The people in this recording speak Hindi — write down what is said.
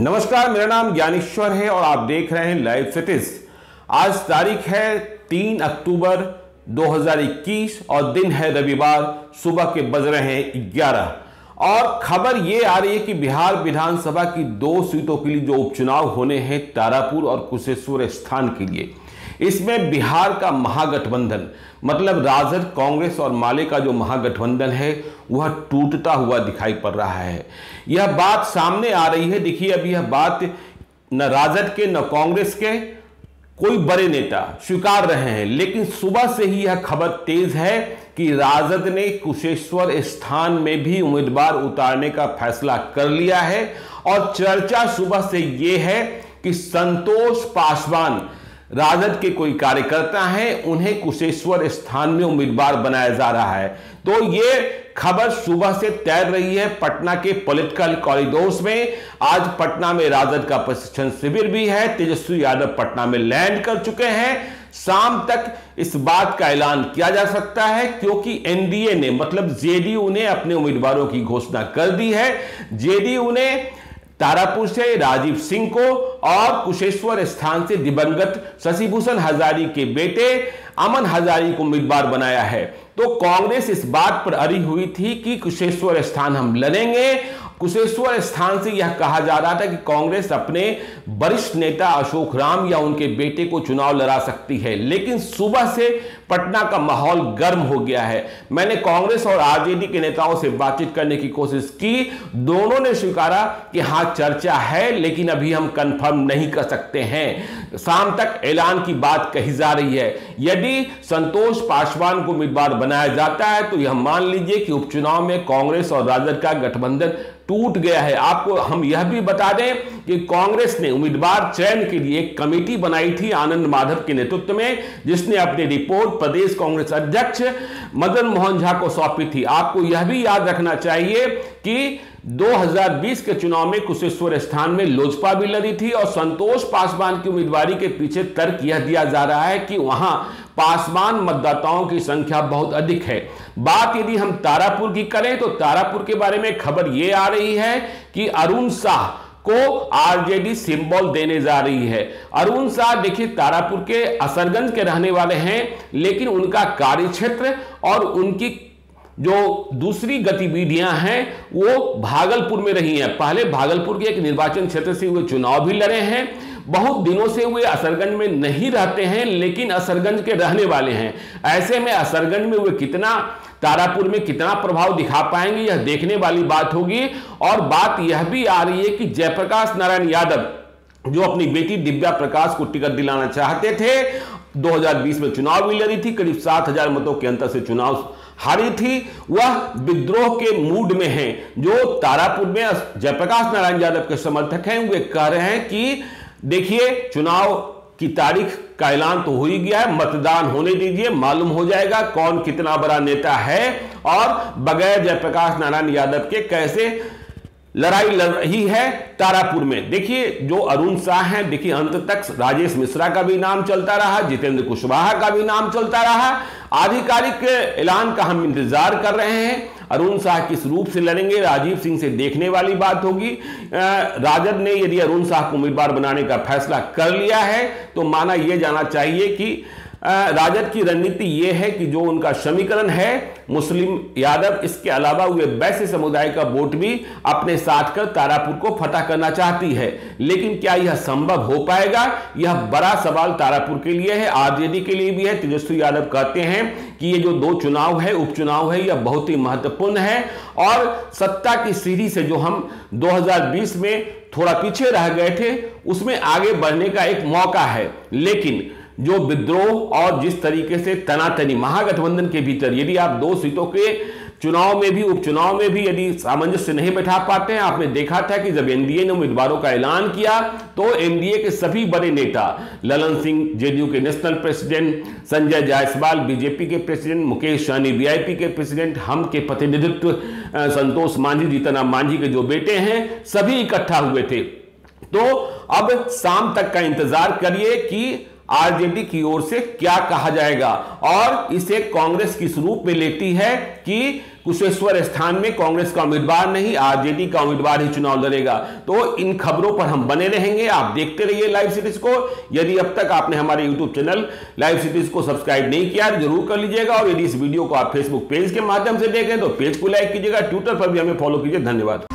नमस्कार, मेरा नाम ज्ञानेश्वर है और आप देख रहे हैं लाइव सिटीज। आज तारीख है 3 अक्टूबर 2021 और दिन है रविवार। सुबह के बज रहे हैं 11 और खबर ये आ रही है कि बिहार विधानसभा की 2 सीटों के लिए जो उपचुनाव होने हैं, तारापुर और कुशेश्वर स्थान के लिए, इसमें बिहार का महागठबंधन मतलब राजद, कांग्रेस और माले का जो महागठबंधन है वह टूटता हुआ दिखाई पड़ रहा है। यह बात सामने आ रही है। देखिए, अब यह बात न राजद के न कांग्रेस के कोई बड़े नेता स्वीकार रहे हैं, लेकिन सुबह से ही यह खबर तेज है कि राजद ने कुशेश्वर स्थान में भी उम्मीदवार उतारने का फैसला कर लिया है। और चर्चा सुबह से यह है कि संतोष पासवान राजद के कोई कार्यकर्ता हैं, उन्हें कुशेश्वर स्थान में उम्मीदवार बनाया जा रहा है। तो यह खबर सुबह से तैर रही है पटना के पॉलिटिकल कॉरिडोर्स में। आज पटना में राजद का प्रशिक्षण शिविर भी है। तेजस्वी यादव पटना में लैंड कर चुके हैं। शाम तक इस बात का ऐलान किया जा सकता है, क्योंकि एनडीए ने मतलब जेडीयू ने अपने उम्मीदवारों की घोषणा कर दी है। जेडीयू ने तारापुर से राजीव सिंह को और कुशेश्वर स्थान से दिवंगत शशिभूषण हजारी के बेटे अमन हजारी को उम्मीदवार बनाया है। तो कांग्रेस इस बात पर अड़ी हुई थी कि कुशेश्वर स्थान हम लड़ेंगे। कुशेश्वर स्थान से यह कहा जा रहा था कि कांग्रेस अपने वरिष्ठ नेता अशोक राम या उनके बेटे को चुनाव लड़ा सकती है, लेकिन सुबह से पटना का माहौल गर्म हो गया है। मैंने कांग्रेस और आरजेडी के नेताओं से बातचीत करने की कोशिश की। दोनों ने स्वीकारा कि हां, चर्चा है, लेकिन अभी हम कंफर्म नहीं कर सकते हैं। शाम तक ऐलान की बात कही जा रही है। यदि संतोष पासवान को उम्मीदवार बनाया जाता है तो यह मान लीजिए कि उपचुनाव में कांग्रेस और राजद का गठबंधन टूट गया है। आपको हम यह भी बता दें कि कांग्रेस ने उम्मीदवार चयन के लिए एक कमेटी बनाई थी आनंद माधव के नेतृत्व में, जिसने अपनी रिपोर्ट प्रदेश कांग्रेस अध्यक्ष मदन मोहन झा को सौंपी थी। आपको यह भी याद रखना चाहिए कि 2020 के चुनाव में कुशेश्वर स्थान में लोजपा भी लड़ी थी और संतोष पासवान की उम्मीदवारी के पीछे तर्क यह दिया जा रहा है कि वहां पासवान मतदाताओं की संख्या बहुत अधिक है। बात यदि हम तारापुर की करें तो तारापुर के बारे में खबर यह आ रही है कि अरुण साह को आरजेडी सिंबल देने जा रही है। अरुण साह देखिए तारापुर के असरगंज के रहने वाले हैं, लेकिन उनका कार्यक्षेत्र और उनकी जो दूसरी गतिविधियां हैं वो भागलपुर में रही हैं। पहले भागलपुर के एक निर्वाचन क्षेत्र से वे चुनाव भी लड़े हैं। बहुत दिनों से वे असरगंज में नहीं रहते हैं, लेकिन असरगंज के रहने वाले हैं। ऐसे में असरगंज में वे कितना, तारापुर में कितना प्रभाव दिखा पाएंगे, यह देखने वाली बात होगी। और बात यह भी आ रही है कि जयप्रकाश नारायण यादव जो अपनी बेटी दिव्या प्रकाश को टिकट दिलाना चाहते थे, 2020 में चुनाव भी लड़ी थी, करीब 7,000 मतों के अंतर से चुनाव हारी थी, वह विद्रोह के मूड में हैं। जो तारापुर में जयप्रकाश नारायण यादव के समर्थक हैं, वे कह रहे हैं कि देखिए, चुनाव की तारीख का ऐलान तो हो ही गया है, मतदान होने दीजिए, मालूम हो जाएगा कौन कितना बड़ा नेता है और बगैर जयप्रकाश नारायण यादव के कैसे लड़ाई लड़ रही है तारापुर में। देखिए, जो अरुण साह हैं, देखिए अंत तक राजेश मिश्रा का भी नाम चलता रहा, जितेंद्र कुशवाहा का भी नाम चलता रहा। आधिकारिक ऐलान का हम इंतजार कर रहे हैं। अरुण साह किस रूप से लड़ेंगे, राजीव सिंह से देखने वाली बात होगी। राजद ने यदि अरुण साह को उम्मीदवार बनाने का फैसला कर लिया है तो माना यह जाना चाहिए कि राजद की रणनीति यह है कि जो उनका समीकरण है मुस्लिम यादव, इसके अलावा वे वैश्य समुदाय का वोट भी अपने साथ कर तारापुर को फतह करना चाहती है। लेकिन क्या यह संभव हो पाएगा, यह बड़ा सवाल तारापुर के लिए है, आरजेडी के लिए भी है। तेजस्वी यादव कहते हैं कि ये जो 2 चुनाव है, उपचुनाव है, यह बहुत ही महत्वपूर्ण है और सत्ता की सीढ़ी से जो हम 2020 में थोड़ा पीछे रह गए थे, उसमें आगे बढ़ने का एक मौका है। लेकिन जो विद्रोह और जिस तरीके से तनातनी महागठबंधन के भीतर, यदि आप 2 सीटों के चुनाव में भी उपचुनाव में भी यदि सामंजस्य नहीं बैठा पाते हैं, आपने देखा था कि जब एनडीए ने उम्मीदवारों का ऐलान किया तो एनडीए के सभी बड़े नेता, ललन सिंह जेडीयू के national president, Sanjay Jaiswal BJP के प्रेसिडेंट, मुकेश सहनी वीआईपी के प्रेसिडेंट, हम के प्रतिनिधित्व संतोष मांझी, जीतनराम मांझी के जो बेटे हैं, सभी इकट्ठा हुए थे। तो अब शाम तक का इंतजार करिए कि आरजेडी की ओर से क्या कहा जाएगा और इसे कांग्रेस किस रूप में लेती है कि कुशेश्वर स्थान में कांग्रेस का उम्मीदवार नहीं, आरजेडी का उम्मीदवार ही चुनाव लड़ेगा। तो इन खबरों पर हम बने रहेंगे, आप देखते रहिए लाइव सिटीज को। यदि अब तक आपने हमारे यूट्यूब चैनल लाइव सिटीज को सब्सक्राइब नहीं किया जरूर कर लीजिएगा, और यदि इस वीडियो को आप फेसबुक पेज के माध्यम से देखें तो पेज को लाइक कीजिएगा, ट्विटर पर भी हमें फॉलो कीजिए। धन्यवाद।